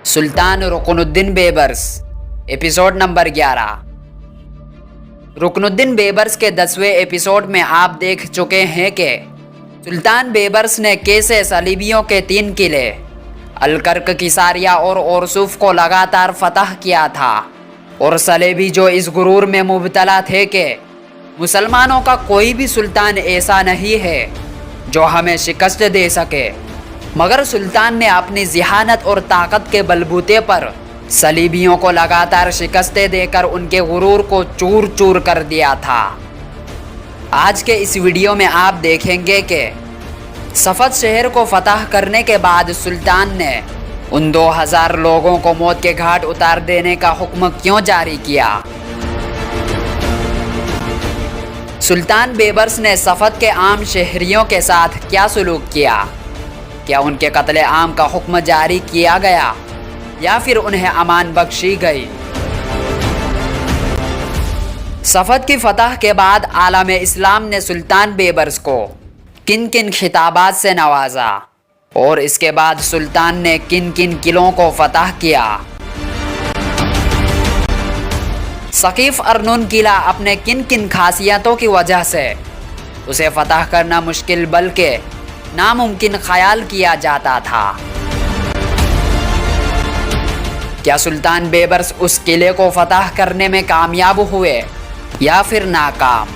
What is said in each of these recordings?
सुल्तान Ruknuddin बेबर्स, episode number 11। Ruknuddin बेबर्स के 10वें episode में आप देख चुके हैं कि सुल्तान बेबर्स ने कैसे सलीबियों के 3 किले अलकर्क, किसारिया और ओरसुफ को लगातार फतह किया था। और सलेबी जो इस गुरूर में मुब्तला थे कि मुसलमानों का कोई भी सुल्तान ऐसा नहीं है जो हमें शिकस्त दे सके, मगर सुल्तान ने अपनी ज़िहानत और ताकत के बलबूते पर सलीबियों को लगातार शिकस्तें देकर उनके गुरूर को चूर चूर कर दिया था। आज के इस वीडियो में आप देखेंगे कि सफद शहर को फतह करने के बाद सुल्तान ने उन 2000 लोगों को मौत के घाट उतार देने का हुक्म क्यों जारी किया। सुल्तान बेबर्स ने सफद के आम शहरियों के साथ क्या सलूक किया, क्या उनके कत्ले आम का हुक्म जारी किया गया या फिर उन्हें अमान बख्शी गई। सफद की फतह के बाद आलम इस्लाम ने सुल्तान बेबर्स को किन किन खिताबात से नवाजा और इसके बाद सुल्तान ने किन किन किलों को फतह किया। सकीफ अर्नून किला अपने किन किन खासियतों की वजह से उसे फतह करना मुश्किल बल्कि नामुमकिन ख्याल किया जाता था। क्या सुल्तान बेबर्स उस किले को फतह करने में कामयाब हुए या फिर नाकाम।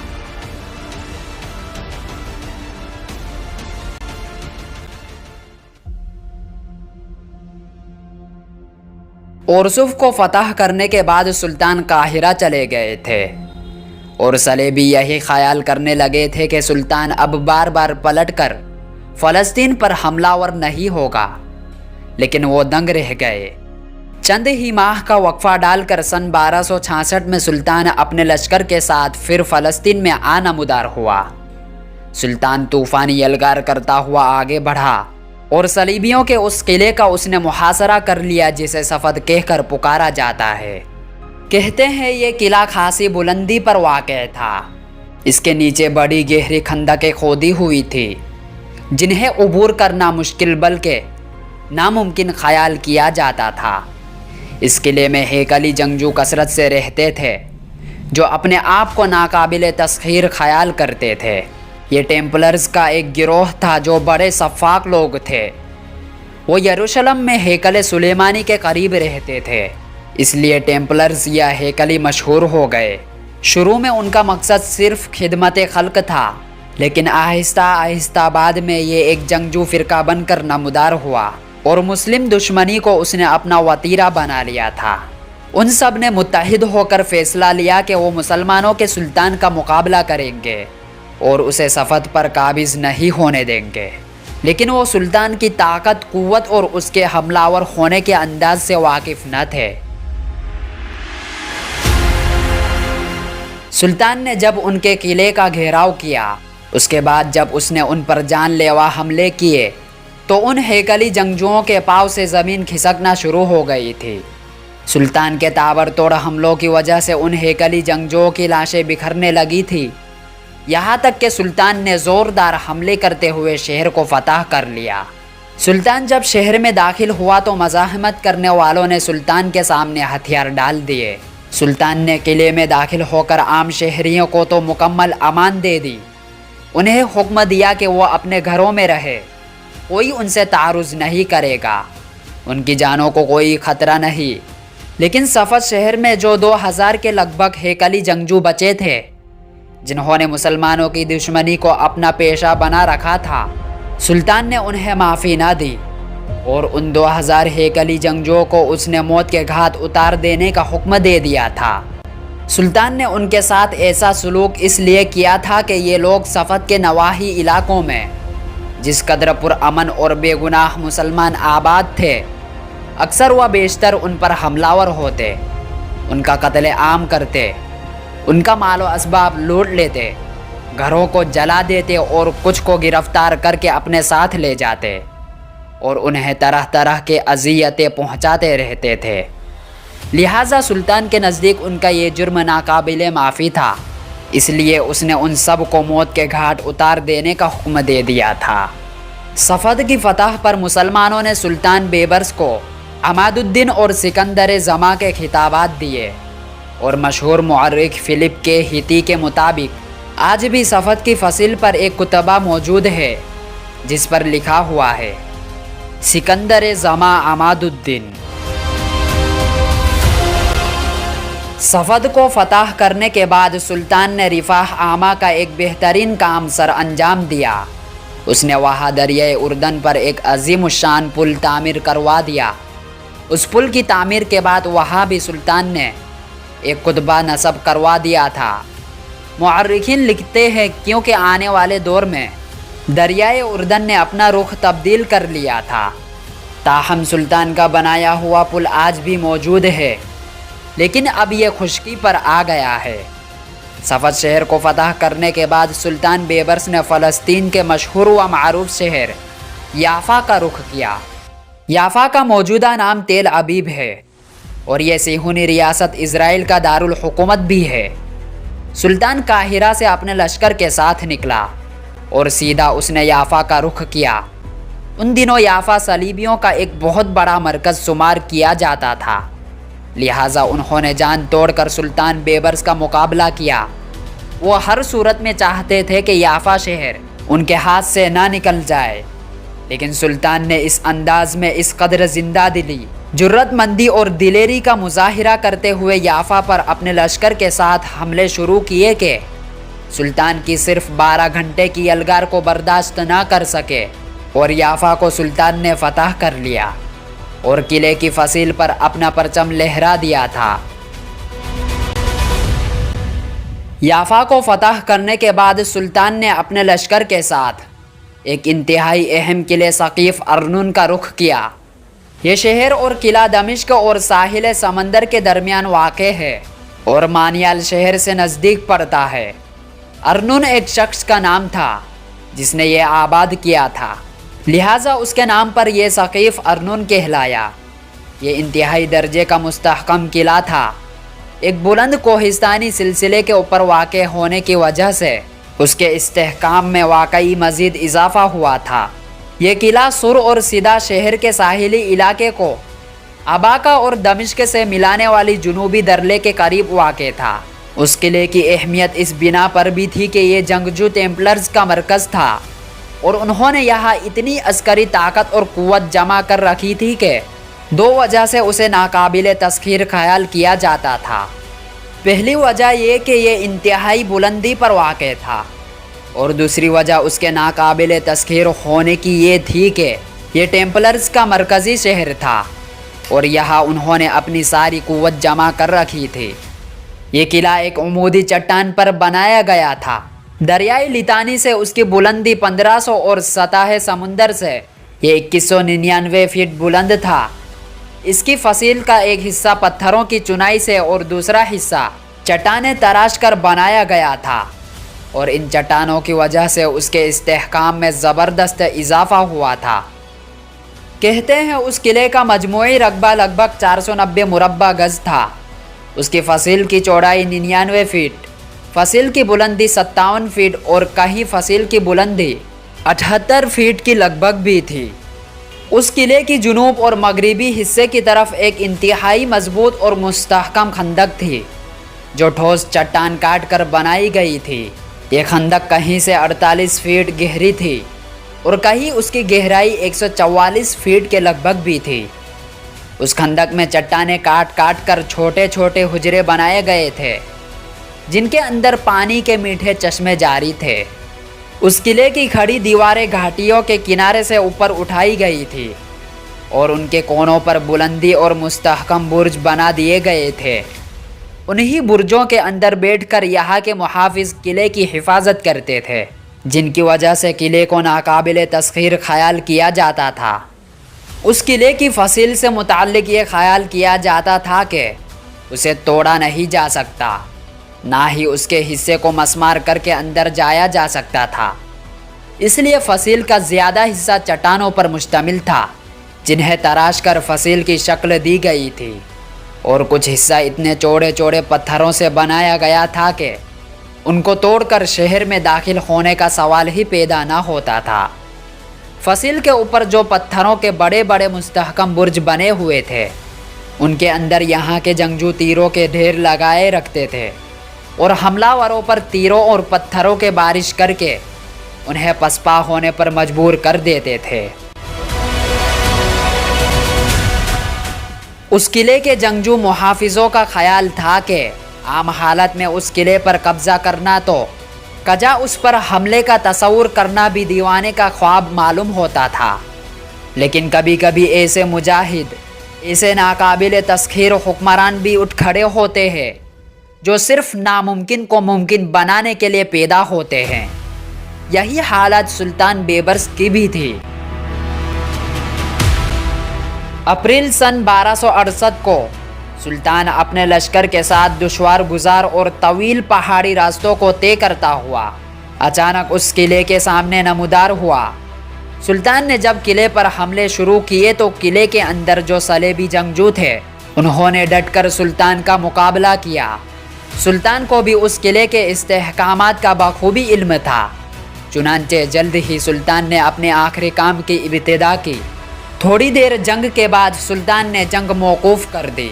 ओरसुफ को फतह करने के बाद सुल्तान काहिरा चले गए थे और सलेबी यही ख्याल करने लगे थे कि सुल्तान अब बार बार पलटकर फ़लस्तीन पर हमलावर नहीं होगा, लेकिन वो दंग रह गए। चंद ही माह का वक्फा डालकर सन 1266 में सुल्तान अपने लश्कर के साथ फिर फ़लस्तीन में नमूदार हुआ। सुल्तान तूफ़ानी यलगार करता हुआ आगे बढ़ा और सलीबियों के उस किले का उसने मुहासरा कर लिया जिसे सफद कहकर पुकारा जाता है। कहते हैं ये किला खासी बुलंदी पर वाक़ था। इसके नीचे बड़ी गहरी खंदकें खोदी हुई थी जिन्हें उबूर करना मुश्किल बल्कि नामुमकिन ख्याल किया जाता था। इस किले में हेकली जंगजू कसरत से रहते थे जो अपने आप को नाकाबिले तस्खीर ख्याल करते थे। ये टेम्पलर्स का एक गिरोह था जो बड़े सफ़ाक लोग थे। वो यरूशलेम में हेकल सुलेमानी के करीब रहते थे, इसलिए टेम्पलर्स या हेकली मशहूर हो गए। शुरू में उनका मकसद सिर्फ खिदमत खल्क था, लेकिन आहिस्ता आहिस्ता बाद में ये एक जंगजू फ़िरका बनकर नमूदार हुआ और मुस्लिम दुश्मनी को उसने अपना वतीरा बना लिया था। उन सब ने मुत्तहिद होकर फ़ैसला लिया कि वो मुसलमानों के सुल्तान का मुकाबला करेंगे और उसे सफद पर काबिज़ नहीं होने देंगे। लेकिन वो सुल्तान की ताकत, क़ुव्वत और उसके हमलावर होने के अंदाज से वाकिफ़ न थे। सुल्तान ने जब उनके किले का घेराव किया, उसके बाद जब उसने उन पर जानलेवा हमले किए तो उन हेकली जंगजुओं के पाँव से ज़मीन खिसकना शुरू हो गई थी। सुल्तान के ताबड़तोड़ हमलों की वजह से उन हेकली जंगजुओं की लाशें बिखरने लगी थी, यहाँ तक कि सुल्तान ने ज़ोरदार हमले करते हुए शहर को फतह कर लिया। सुल्तान जब शहर में दाखिल हुआ तो मज़ाहमत करने वालों ने सुल्तान के सामने हथियार डाल दिए। सुल्तान ने किले में दाखिल होकर आम शहरियों को तो मुकम्मल अमान दे दी। उन्हें हुक्म दिया कि वो अपने घरों में रहे, कोई उनसे तारुज़ नहीं करेगा, उनकी जानों को कोई ख़तरा नहीं। लेकिन सफद शहर में जो 2000 के लगभग हेकली जंगजू बचे थे जिन्होंने मुसलमानों की दुश्मनी को अपना पेशा बना रखा था, सुल्तान ने उन्हें माफ़ी ना दी और उन 2000 हेकली जंगजुओं को उसने मौत के घाट उतार देने का हुक्म दे दिया था। सुल्तान ने उनके साथ ऐसा सलूक इसलिए किया था कि ये लोग सफद के नवाही इलाकों में जिस कदर पुरअमन और बेगुनाह मुसलमान आबाद थे, अक्सर व बेशतर उन पर हमलावर होते, उनका कत्ले आम करते, उनका मालो असबाब लूट लेते, घरों को जला देते और कुछ को गिरफ्तार करके अपने साथ ले जाते और उन्हें तरह तरह के अज़ियतें पहुँचाते रहते थे। लिहाजा सुल्तान के नज़दीक उनका ये जुर्म नाकाबिले माफ़ी था, इसलिए उसने उन सब को मौत के घाट उतार देने का हुक्म दे दिया था। सफद की फतह पर मुसलमानों ने सुल्तान बेबर्स को अमादुद्दीन और सिकंदर जमा के खिताबात दिए और मशहूर मुअर्रिख फिलिप के हिती के मुताबिक आज भी सफ़द की फसिल पर एक कुतबा मौजूद है जिस पर लिखा हुआ है सिकंदर जमा अमादुद्दीन। सफ़द को फतह करने के बाद सुल्तान ने रिफाह आमा का एक बेहतरीन काम सर अंजाम दिया। उसने वहाँ दरियाए उर्दन पर एक अजीमुशान पुल तामीर करवा दिया। उस पुल की तामीर के बाद वहाँ भी सुल्तान ने एक कुतबा नस्ब करवा दिया था। मुअर्रिखीन लिखते हैं क्योंकि आने वाले दौर में दरियाए उर्दन ने अपना रुख तब्दील कर लिया था, ताहम सुल्तान का बनाया हुआ पुल आज भी मौजूद है, लेकिन अब ये खुश्की पर आ गया है। सफ़द शहर को फतह करने के बाद सुल्तान बेबर्स ने फ़लस्तीन के मशहूर व मारूफ शहर याफ़ा का रुख किया। याफ़ा का मौजूदा नाम तेल अबीब है और ये सिहूनी रियासत इज़राइल का दारुल हुकूमत भी है। सुल्तान काहिरा से अपने लश्कर के साथ निकला और सीधा उसने याफ़ा का रुख किया। उन दिनों याफ़ा सलीबियों का एक बहुत बड़ा मरकज़ शुमार किया जाता था, लिहाजा उन्होंने जान तोड़कर सुल्तान बेबर्स का मुकाबला किया। वो हर सूरत में चाहते थे कि याफ़ा शहर उनके हाथ से ना निकल जाए, लेकिन सुल्तान ने इस अंदाज में इस कदर जिंदा दिली, जुर्रतमंदी और दिलेरी का मुजाहिरा करते हुए याफ़ा पर अपने लश्कर के साथ हमले शुरू किए कि सुल्तान की सिर्फ 12 घंटे की यलगार को बर्दाश्त ना कर सके और याफ़ा को सुल्तान ने फतह कर लिया और किले की फसील पर अपना परचम लहरा दिया था। याफ़ा को फतह करने के बाद सुल्तान ने अपने लश्कर के साथ एक इंतहाई अहम किले सकीफ़ अर्नून का रुख किया। ये शहर और किला दमिश्क और साहिल समंदर के दरमियान वाक़े है और मानियाल शहर से नज़दीक पड़ता है। अर्नून एक शख्स का नाम था जिसने ये आबाद किया था, लिहाजा उसके नाम पर यह सकीफ़ अर्नून कहलाया। ये इंतहाई दर्जे का मुस्तहकम किला था। एक बुलंद कोहिस्तानी सिलसिले के ऊपर वाक़े होने की वजह से उसके इस्तेहकाम में वाकई मज़ीद इजाफा हुआ था। ये किला सुर और सिदा शहर के साहिली इलाके को अबाका और दमिश्क से मिलाने वाली जुनूबी दरले के करीब वाक़े था। उस किले की अहमियत इस बिना पर भी थी कि ये जंगजू टेम्पलर्स का मरकज़ था और उन्होंने यहाँ इतनी अस्करी ताकत और क़ुव्वत जमा कर रखी थी कि 2 वजह से उसे नाकाबिले तस्खीर ख्याल किया जाता था। पहली वजह ये कि ये इंतहाई बुलंदी पर वाक़े था और दूसरी वजह उसके नाकाबिले तस्खीर होने की ये थी कि ये टेम्पलर्स का मरकज़ी शहर था और यहाँ उन्होंने अपनी सारी क़ुव्वत जमा कर रखी थी। ये किला एक उमूदी चट्टान पर बनाया गया था। दरियाई लितानी से उसकी बुलंदी 1500 और सतह समुंदर से ये 2199 फीट बुलंद था। इसकी फसील का एक हिस्सा पत्थरों की चुनाई से और दूसरा हिस्सा चट्टानें तराश कर बनाया गया था और इन चट्टानों की वजह से उसके इस्तेहकाम में ज़बरदस्त इजाफा हुआ था। कहते हैं उस किले का मजमूई रकबा लगभग 490 मुरब्बा गज था। उसकी फसील की चौड़ाई 99 फीट, फसील की बुलंदी 57 फीट और कहीं फसील की बुलंदी 78 फीट की लगभग भी थी। उस किले की जुनूब और मगरिबी हिस्से की तरफ एक इंतहाई मजबूत और मुस्तहकम खंदक थी जो ठोस चट्टान काट कर बनाई गई थी। ये खंदक कहीं से 48 फीट गहरी थी और कहीं उसकी गहराई 144 फीट के लगभग भी थी। उस खंदक में चट्टानें काट काट कर छोटे छोटे हुजरे बनाए गए थे जिनके अंदर पानी के मीठे चश्मे जारी थे। उस किले की खड़ी दीवारें घाटियों के किनारे से ऊपर उठाई गई थी और उनके कोनों पर बुलंदी और मुस्तहकम बुर्ज बना दिए गए थे। उन्हीं बुर्जों के अंदर बैठकर यहाँ के मुहाफिज किले की हिफाजत करते थे, जिनकी वजह से किले को नाकाबिले तस्खीर ख्याल किया जाता था। उस किले की फसील से मुताल्लिक ये ख्याल किया जाता था कि उसे तोड़ा नहीं जा सकता, ना ही उसके हिस्से को मसमार करके अंदर जाया जा सकता था। इसलिए फसील का ज़्यादा हिस्सा चट्टानों पर मुश्तमिल था जिन्हें तराश कर फसील की शक्ल दी गई थी, और कुछ हिस्सा इतने चौड़े चौड़े पत्थरों से बनाया गया था कि उनको तोड़कर शहर में दाखिल होने का सवाल ही पैदा ना होता था। فصیل کے اوپر جو پتھروں کے بڑے بڑے مستحکم برج بنے ہوئے تھے، ان کے اندر یہاں کے جنگجو تیروں کے ڈھیر لگائے رکھتے تھے اور حملہ وروں پر تیروں اور پتھروں کے بارش کر کے انہیں پسپا ہونے پر مجبور کر دیتے تھے۔ اس قلعے کے جنگجو محافظوں کا خیال تھا کہ عام حالت میں اس قلعے پر قبضہ کرنا تو کجا اس پر حملے کا تصور کرنا بھی دیوانے کا خواب معلوم ہوتا تھا، لیکن کبھی کبھی ایسے مجاہد، ایسے ناقابل تسخیر حکمران بھی اٹھ کھڑے ہوتے ہیں جو صرف ناممکن کو ممکن بنانے کے لیے پیدا ہوتے ہیں۔ یہی حالت سلطان بیبرس کی بھی تھی۔ اپریل سن 1268 کو سلطان اپنے لشکر کے ساتھ دشوار گزار اور طویل پہاڑی راستوں کو طے کرتا ہوا اچانک اس قلعے کے سامنے نمودار ہوا۔ سلطان نے جب قلعے پر حملے شروع کیے تو قلعے کے اندر جو صلیبی جنگجو تھے انہوں نے ڈٹ کر سلطان کا مقابلہ کیا۔ سلطان کو بھی اس قلعے کے استحکامات کا بخوبی علم تھا، چنانچہ جلد ہی سلطان نے اپنے آخری کام کی ابتدا کی۔ تھوڑی دیر جنگ کے بعد سلطان نے جنگ موقوف کر دی۔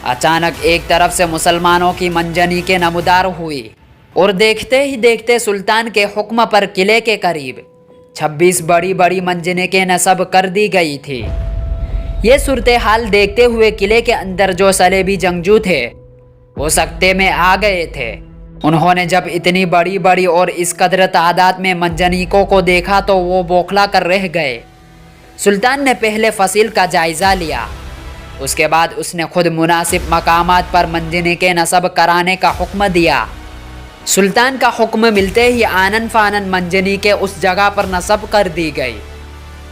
اچانک ایک طرف سے مسلمانوں کی منجنیقیں نمودار ہوئی اور دیکھتے ہی دیکھتے سلطان کے حکم پر قلعے کے قریب 26 بڑی بڑی منجنیقیں نصب کر دی گئی تھی۔ یہ صورتحال دیکھتے ہوئے قلعے کے اندر جو صلیبی جنگجو تھے وہ سکتے میں آ گئے تھے۔ انہوں نے جب اتنی بڑی بڑی اور اس قدر تعداد میں منجنیقوں کو دیکھا تو وہ بوکھلا کر رہ گئے۔ سلطان نے پہلے فصیل کا جائزہ لیا، اس کے بعد اس نے خود مناسب مقامات پر منجنیقیں نصب کرانے کا حکم دیا۔ سلطان کا حکم ملتے ہی آنن فانن منجنیقیں اس جگہ پر نصب کر دی گئی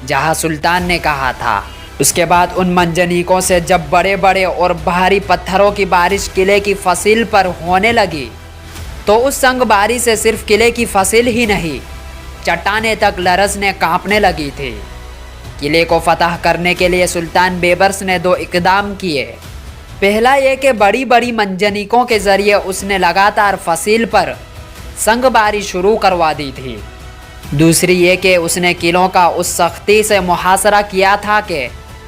جہاں سلطان نے کہا تھا۔ اس کے بعد ان منجنیقوں سے جب بڑے بڑے اور بھاری پتھروں کی بارش قلعے کی فصیل پر ہونے لگی تو اس سنگ باری سے صرف قلعے کی فصیل ہی نہیں، چٹانیں تک لرزنے کانپنے لگی تھی۔ قلعے کو فتح کرنے کے لیے سلطان بیبرس نے 2 اقدام کیے۔ پہلا یہ کہ بڑی بڑی منجنیقوں کے ذریعے اس نے لگاتار فصیل پر سنگ باری شروع کروا دی تھی۔ دوسری یہ کہ اس نے قلعوں کا اس سختی سے محاصرہ کیا تھا کہ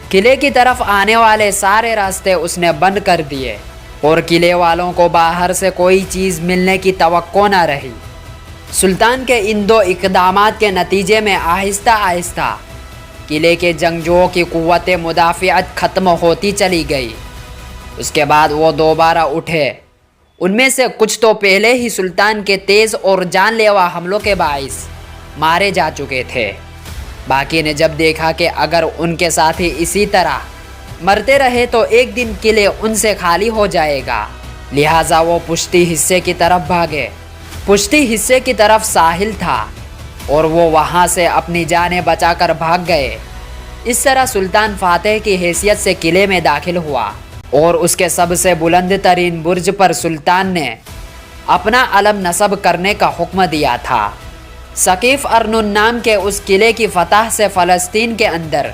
قلعے کی طرف آنے والے سارے راستے اس نے بند کر دیے اور قلعے والوں کو باہر سے کوئی چیز ملنے کی توقع نہ رہی۔ سلطان کے ان 2 اقدامات کے نتیجے میں آہستہ آہستہ قلعے کے جنگجوؤں کی قوت مدافعت ختم ہوتی چلی گئی۔ اس کے بعد وہ دوبارہ اٹھے۔ ان میں سے کچھ تو پہلے ہی سلطان کے تیز اور جان لیوا حملوں کے باعث مارے جا چکے تھے۔ باقی نے جب دیکھا کہ اگر ان کے ساتھی اسی طرح مرتے رہے تو ایک دن قلعے ان سے خالی ہو جائے گا، لہٰذا وہ پشتی حصے کی طرف بھاگے۔ پشتی حصے کی طرف ساحل تھا اور وہ وہاں سے اپنی جانیں بچا کر بھاگ گئے۔ اس طرح سلطان فاتح کی حیثیت سے قلعے میں داخل ہوا اور اس کے سب سے بلند ترین برج پر سلطان نے اپنا علم نصب کرنے کا حکم دیا تھا۔ ثقیف ارنون نام کے اس قلعے کی فتح سے فلسطین کے اندر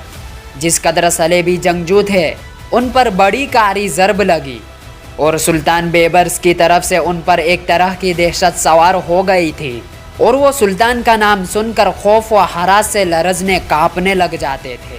جس قدر صلیبی جنگجو تھے ان پر بڑی کاری ضرب لگی اور سلطان بیبرس کی طرف سے ان پر ایک طرح کی دہشت سوار ہو گئی تھی اور وہ سلطان کا نام سن کر خوف و ہراس سے لرزنے کانپنے لگ جاتے تھے۔